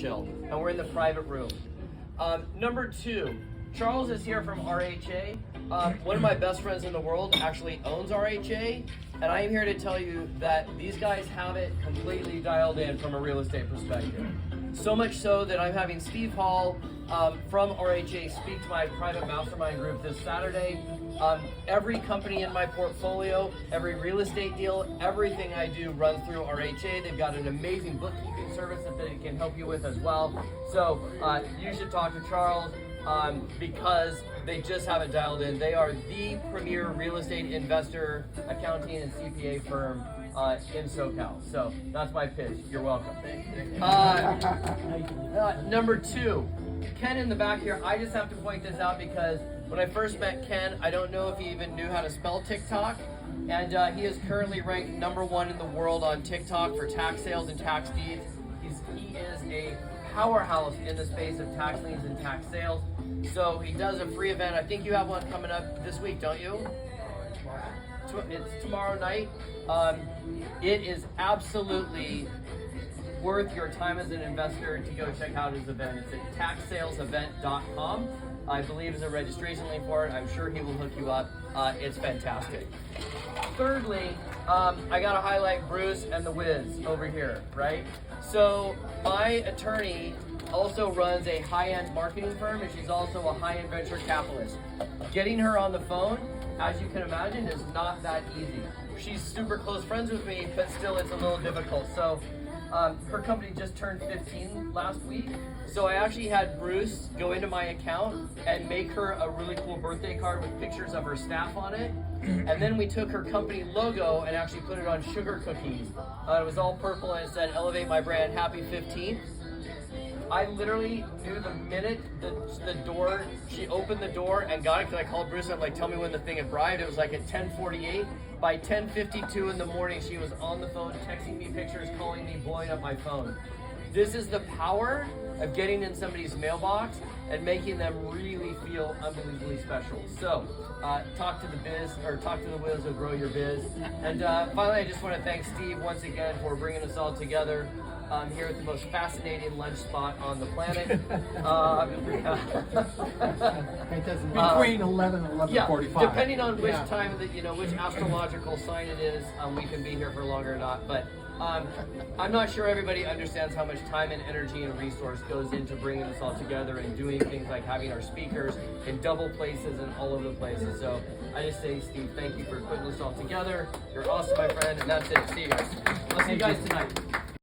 chill, and we're in the private room. Number 2, Charles is here from RHA. One of my best friends in the world actually owns RHA, and I am here to tell you that these guys have it completely dialed in from a real estate perspective. So much so that I'm having Steve Hall from RHA speak to my private mastermind group this Saturday. Every company in my portfolio, every real estate deal, everything I do runs through RHA. They've got an amazing bookkeeping service that they can help you with as well. So you should talk to Charles because they just have it dialed in. They are the premier real estate investor, accounting, and CPA firm in SoCal. So that's my pitch. You're welcome. Number 2, Ken in the back here. I just have to point this out because when I first met Ken, I don't know if he even knew how to spell TikTok, and he is currently ranked number 1 in the world on TikTok for tax sales and tax deeds. He is a powerhouse in the space of tax liens and tax sales. So he does a free event. I think you have one coming up this week, don't you? It's tomorrow night. It is absolutely worth your time as an investor to go check out his event. It's at taxsalesevent.com. I believe there's a registration link for it. I'm sure he will hook you up. It's fantastic. Thirdly, I gotta highlight Bruce and the Wiz over here, right? So my attorney also runs a high-end marketing firm, and she's also a high-end venture capitalist. Getting her on the phone, as you can imagine, is not that easy. She's super close friends with me, but still it's a little difficult. So her company just turned 15 last week. So I actually had Bruce go into my account and make her a really cool birthday card with pictures of her staff on it. And then we took her company logo and actually put it on sugar cookies. It was all purple and it said, "Elevate my brand, happy 15th." I literally knew the minute the door, she opened the door and got it, because I called Bruce and I'm like, "Tell me when the thing had arrived." It was like at 10:48. By 10:52 in the morning, she was on the phone, texting me pictures, calling me, blowing up my phone. This is the power of getting in somebody's mailbox and making them really feel unbelievably special. So, talk to the biz, or talk to the Wiz who grow your biz. And finally, I just want to thank Steve once again for bringing us all together here at the most fascinating lunch spot on the planet. Between 11 and 11:45. Yeah, depending on which time that, which astrological sign it is, we can be here for longer or not. But I'm not sure everybody understands how much time and energy and resource goes into bringing us all together and doing things like having our speakers in double places and all over the places. So I just say, Steve, thank you for putting this all together. You're awesome, my friend, and that's it. See you guys. I'll see you guys tonight.